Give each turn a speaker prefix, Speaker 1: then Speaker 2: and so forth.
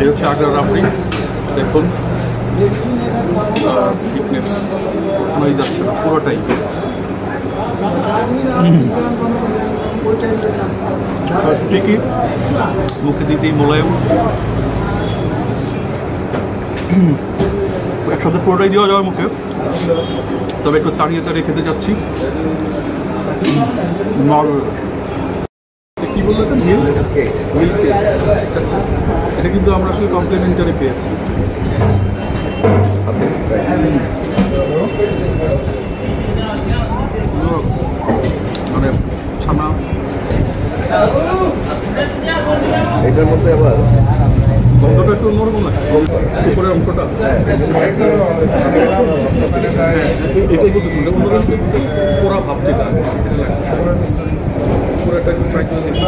Speaker 1: এই হচ্ছে আগ্রা রাবড়ি। দেখুন ফিটনেস কোনোই যাচ্ছে না, পুরোটাই ঠিকই মুখে দিতেই মোলায়েম। একসাথে পুরোটাই দেওয়া যাওয়ার মুখে, তবে একটু তাড়িয়ে তাড়িয়ে খেতে যাচ্ছি। কি বললো এটা? Milk cake. এটা কিন্তু আমরা আসলে কমপ্লিমেন্টারি পেয়েছি। মানে ছানা
Speaker 2: এটার মধ্যে আবার
Speaker 1: গন্ধটা একটু অন্যরকম লাগে, উপরের অংশটা। এটাই বলতেছি, অন্যরকম পোড়া ভাব যেটা পুরোটা একটু ট্রাই করে দেখি।